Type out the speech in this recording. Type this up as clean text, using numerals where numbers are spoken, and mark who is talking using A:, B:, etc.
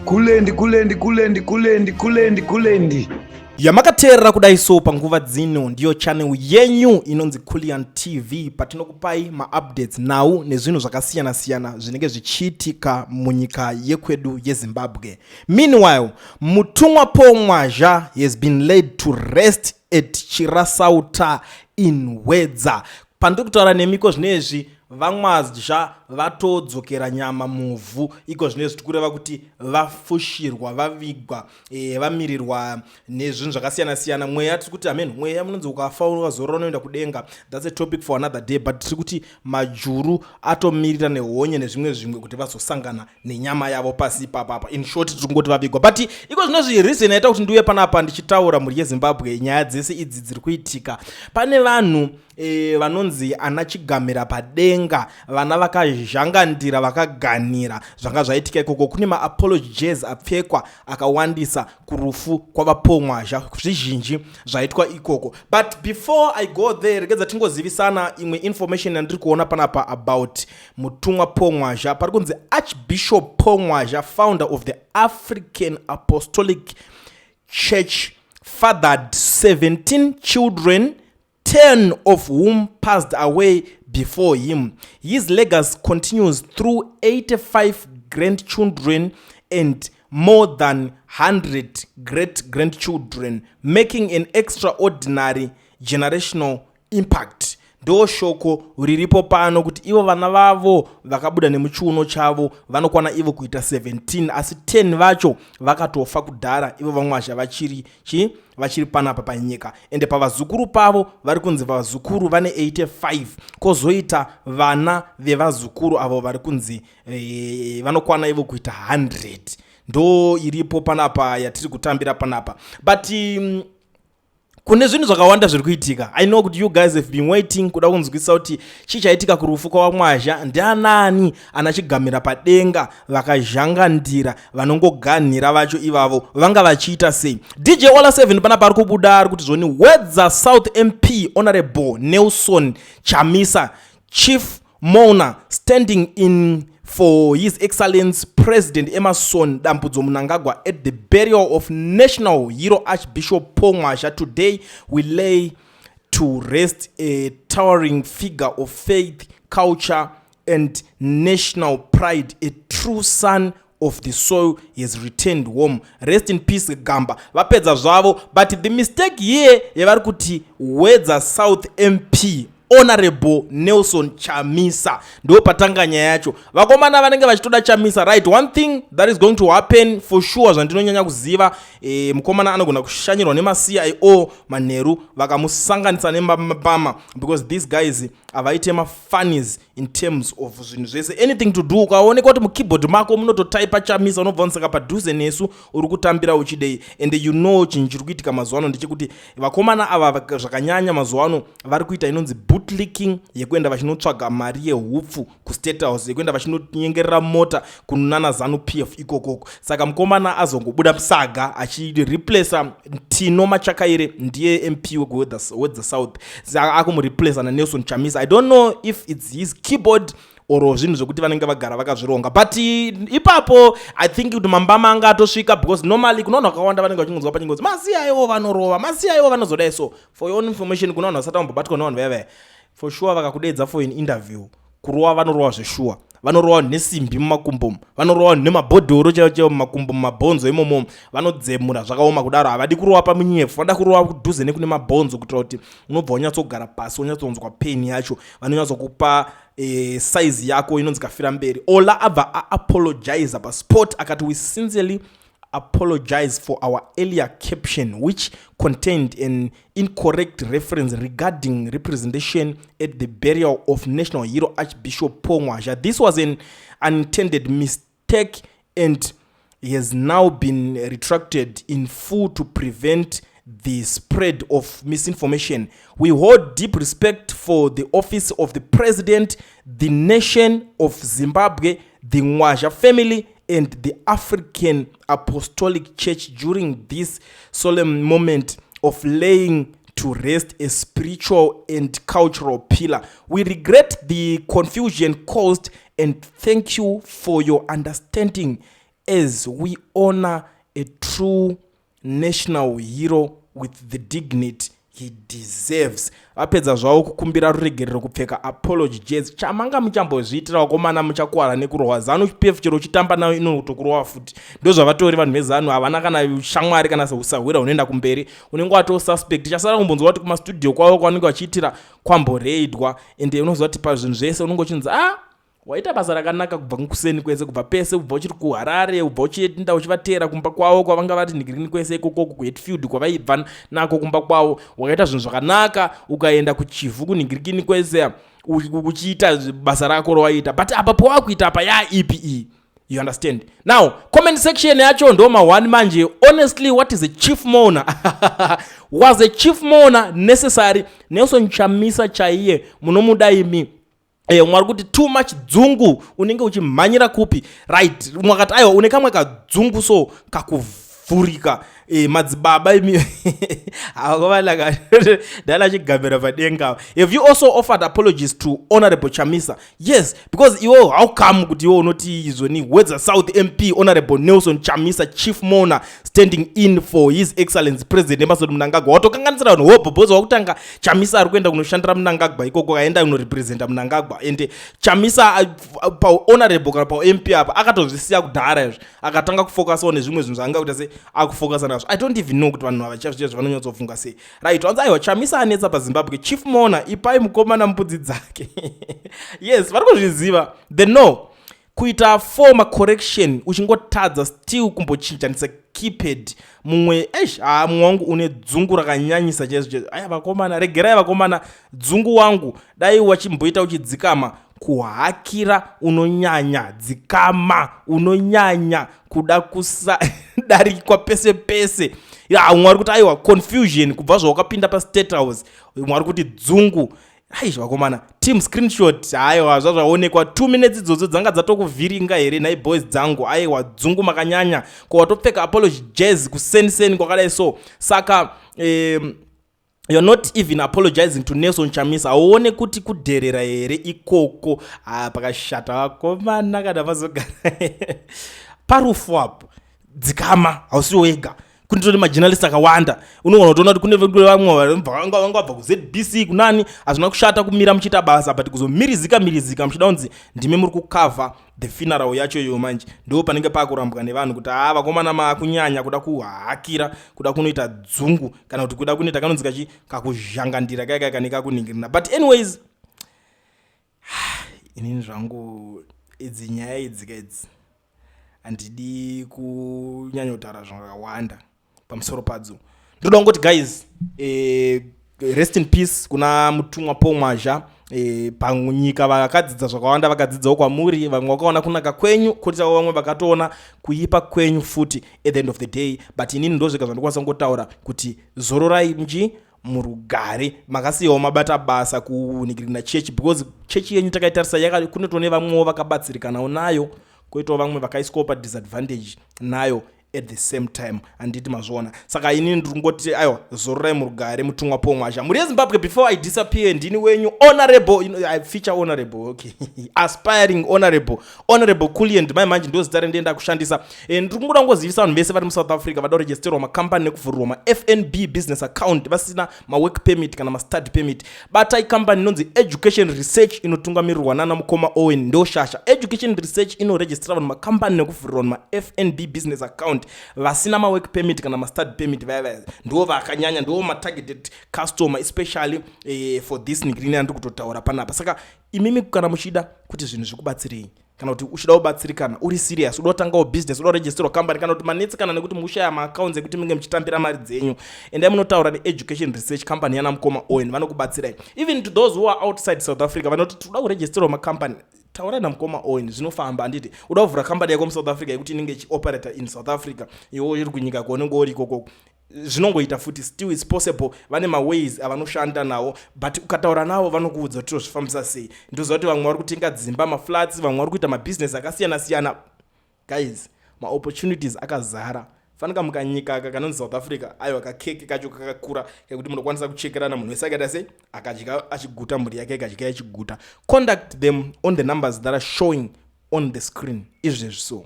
A: kulendi
B: yamakaterera kudaiso panguva dzino ndiyo channel yenyu inonzi Kulian TV patinokupai ma-updates now nezvinhu zvakasiyana-siyana zvinenge zvichiitika munyika yekwedu yeZimbabwe. Meanwhile, mutumwa Paul Mwazha has been laid to rest at Chirasauta in Mwazha. Pandiri kutaura nemiko zvinezvi vaMwazha vatodzokera nyama muvhu, iko zvinezvi tikureva kuti vafushirwa, vavigwa, vamirirwa nezvinhu zvakasiyana-siyana. Mweya tiri kuti amen, mweya munonzi ukafa ukazorora unoenda kudenga, that's a topic for another day, but tiri kuti majuru atomirira nehonye nezvimwe kuti vazosangana nenyama yavo pasi ipapa. In short tiri kungoti vavigwa, but iko zvinezvi reason yaita kuti ndiuye panapa ndichitaura muri yeZimbabwe nyaya dzese idzi dziri kuitika. Pane vanhu vanonzi anachigamira padenga, vana vakazhangandira vakaganira zvanga zvaitika ikoko. Kune ma-apologies apfekwa akawandisa kurufu kwavaPaul Mwazha, zvizhinji zvaitwa ikoko. But before I go there, regedza tingozivisana imwe information yandiri kuona panapa about mutumwa Paul Mwazha. Pari kunzi Archbishop Paul Mwazha, founder of the African Apostolic Church, fathered 17 children, 10 of whom passed away before him. His legacy continues through 85 grandchildren and more than 100 great-grandchildren, making an extraordinary generational impact. Ndo shoko riripo pano kuti ivo vana vavo vakabuda nemuchiuno chavo vanokwana ivo kuita 17, asi 10 vacho vakatofa kudhara, ivo vaMwazha vachiri panapa panyika. Ende pavazukuru pavo vari kunzi vazukuru vane 85, kozoita vana vevazukuru avo vari kunzi vanokwana ivo kuita 100. Ndo iripo panapa yatiri kutambira panapa. But kune zvinhu zvakawanda zviri kuitika. I know kuti you guys have been waiting kuda kunzwisa kuti chichaitika kurufu kwaMwazha. Ndianani anachigamira padenga vakazhangandira vanongoganira vacho ivavo vanga vachiita sei? DJ Olla7 panapa ari kubuda ari kuti zvoni Mwazha South MP Honorable Nelson Chamisa, Chief Mourner, standing in for His Excellency President Emerson Dambudzo Mnangagwa at the burial of national hero Archbishop Paul Mwazha. Today we lay to rest a towering figure of faith, culture and national pride, a true son of the soil. Has returned home. Rest in peace Gamba. Vapedza zvavo, but the mistake here yavari kuti Mwazha South MP Honorable Nelson Chamisa ndo patanga nyaya yacho. Vakomana vanenge vachitoda Chamisa, right? One thing that is going to happen for sure, zvandinonyanya kuziva, mukomana anogona kushanyirwa nema-CIO manheru vakamusanganisa nemapama, because these guys avaite ma-funnies in terms of zvinhu zvese, anything to do. Ukaoneka kuti mukeyboard mako munototaipa Chamisa, unobva unosaka padhuze nesu uri kutambira uchidei. And you know chinhu chiri kuitika mazuva ano ndechekuti vakomana ava zvakanyanya mazuva ano vari kuita inonzi bootlicking, yekuenda vachinotsvaga mari yehupfu kuState House, yekuenda vachinonyengerera mota kunana ZANU-PF ikokoko. Saka mukomana azongobuda musaga achireplace Tino Machakaire, ndiye MP weGwedha South, saka akumureplace naNelson Chamisa. I don't know if it's his keyboard or zvinhu zvokuti vanenge vagara vakazvironga, but ipapo I think kuti mambama anga atosvika, because normally kuna vanhu vakawanda vanenge vachingonzwa pachingonzi masiyayo vanorova, masiyayo vanozoda. So for your own information, kuna vanhu vasati vambobatwa navanhu vaya for sure vakakudedza for an interview, kurova vanorova zveshuwa, vanorova nesimbi mumakumbo, vanorova nemabhodhoro chaiwo mumakumbo, mumabhonzo imomo vanodzemura zvakaoma kudaro. Havadi kurova pamunyefu, vanoda kurova kudhuze nekune mabhonzo kuitira kuti unobva unyatsogara pasi, unyatsonzwa pain yacho, vanonyatsokupa size yako inonzi kafira mberi. Ola abva apologize pasport akati we sincerely apologize for our earlier caption which contained an incorrect reference regarding representation at the burial of national hero Archbishop Paul Mwazha. This was an unintended mistake and has now been retracted in full to prevent the spread of misinformation. We hold deep respect for the office of the President, the nation of Zimbabwe, the Mwazha family, and the African Apostolic Church during this solemn moment of laying to rest a spiritual and cultural pillar. We regret the confusion caused and thank you for your understanding as we honor a true national hero with the dignity he deserves. Apedza zvavo kukumbira ruregerero kupfeka apology jazz chamanga muchambozviitira vakomana muchakuwara nekurohwa zanu pf chero uchitamba nayo inotokurohwa futi. Ndo zvavatori vanhu vezanu havana kana shamwari kana usahwira unoenda kumberi unenge watoo suspect. Chasara kumbonzwa kuti kumastudio kwavo kwavanenge vachiitira kwamboreidwa ende unoziva kuti pazvinhu zvese unenge uchinzi waita basa rakanaka kubva kuseni kwese, kubva pese, kubva uchiri kuHarare, kubva uchienda uchivatera kumba kwavo kwavanga vari Nigirini kwese ikoko kuHatfield kwavaibva nako kumba kwavo. Wakaita zvinhu zvakanaka ukaenda kuChivu kuNigirikini kwese uchiita basa rako rawaita, but apa pawakuita apa EPE. You understand? Now, comment section yacho ndo ma1 manje. Honestly, what is a chief mourner? Was a chief mourner necessary? Nelson Chamisa chaiye munomudaimi mwari kuti too much dzungu unenge uchimhanyira kupi, right? Mwakati aiwa une kamwe kadzungu so kakuvhurika madzibaba imi havakovalaka dala chigambira padenga. Have you also offered apologies to Honorable Chamisa? Yes, because iwo how come kuti iwo unoti izoni Mwazha South MP Honorable Nelson Chamisa chief mourner standing in for his excellence president Emerson Mnangagwa watokanganisira vanhu hobhobhoza wakutanga Chamisa ari kuenda kunoshandira Mnangagwa ikoko kaenda kunorepresenta Mnangagwa ende Chamisa pa honorable kana pa MP apa akatozvisiya kudhara izvo akatanga kufocus on zvimwe zvinhu zvanga kuti se akufocus nazvo. I don't even know kuti vanhu avachazviya zvavanonyatsofunga sei, right? Wanzi aiwa Chamisa anetsa paZimbabwe chief mourner ipai mukomana mbudzi dzake. Yes, vari kuzviziva, they know kuita former correction uchingotadza still kumbochinjanisa keypad mumwe mumwe wangu une dzungu rakanyanyisa chaizvo. Aya vakomana regerai vakomana, dzungu wangu dai wachimboita uchidzikama kuhakira unonyanya, dzikama unonyanya kuda kusadarikwa pese pese. Mwari kuti aiwa confusion kubva zvawakapinda pa State House, mwari kuti dzungu. Vakomana team screenshot aiwa zvazvaonekwa 2 minutes idzodzo dzanga dzatokuvhiringa here nai boys dzangu. Aiwa dzungu makanyanya ko watopfeka apology jazz kusensen kwakadai so. Saka you're not even apologizing to Nelson Chamisa. Auone kuti kudherera here ikoko pakashata vakomana kana vazogara Parufu apo dzikama hausiwo wega kunditoti majournalist akawanda unoona kuti kuti kune vamwe vanga vabva kuZBC kunani hazvina kushata kumira muchita basa but kuzomirizika muchida kunzi ndime muri kukava the funeral yacho iyo manje ndo panenge pakurambwa nevanhu kuti vakomana makunyanya kuda kuhakira kuda kunoita dzungu kana kuti kuda kunoita kanonzi kakuzhangandira kaika kuningirina. But anyways, inini zvangu idzi nyaya idzika idzi handidi kunyanya kutaura zvakawanda pamusoro padzo. Ndoda kungoti guys, rest in peace kuna mutumwa Mwazha. Panyika vakadzidza zvakawanda, vakadzidzawo kwamuri, vamwe vakaona kunaka kwenyu, koitawo vamwe vakatoona kuipa kwenyu futi at the end of the day. But inini ndozvika zvandikwanisa kungotaura kuti zororai murugare, makasiyawo mabata basa kunigirina chechi because chechi yenyu takaitarisa kunotone vamwewo vakabatsirikanawo nayo, koitawo vamwe vakaiswawo pa disadvantage nayo at the same time. Anditi mazvona. Saka inini ndingoti aiwa zororai murugare mutumwa Mwazha. Muri Zimbabwe before I disappear ndini wenyu honorable, I feature honorable, okay. Aspiring honorable Kuliend mai manje ndo zita rendienda kushandisa. Ndingoda ngozivisa vanhu vese vari mu South Africa vada kuregisterwa makampani nekuvhurwa ma FNB business account vasina ma work permit kana ma study permit. Bata company inonzi Education Research inotungamirirwa nana mukoma Owen ndo shasha. Education Research inoregister vanhu makampani nekuvhurwa ma FNB business account vasina ma work permit kana ma study permit vaya ndo vakanyanya, ndo ma targeted customer especially for this Nigirini andi kutotaura panapa. Saka imimi kana muchida kuti zvinhu zvikubatsirei kana kuti uchida kubatsirikana uri serious uda kutangawo business uda kuregisterwa company kana kuti manetsi kana nekuti mushaya ma accounts ekuti munge muchitambira mari dzenyu ende munotaura ne Education Research company yana mukoma Owen vanokubatsirai. Even to those who are outside South Africa vanoti tuda kuregisterwa ma company, taura na mukoma Owen zvinofamba. Anditi uda kuvhura company yako mu South Africa yekuti inenge ichioperator in South Africa iwo iri kunyika konenge uri ikoko zvinongoita futi still is possible. Vane ma ways avanoshanda nawo but ukataura nawo vanokuudza kuti zvifambisa sei. Ndoziva kuti vamwe vari kutenga dzimba ma flats, vamwe vari kuita ma business akasiyana siyana. Guys, ma opportunities akazara. Fanika mukanyika kanonzi South Africa aiwa kakeke kacho kakakura kekuti munokwanisa kuchekerana munhu wese akaita sei akadya achiguta mhuri yake akadya achiguta. Contact them on the numbers that are showing on the screen. Izvezvo so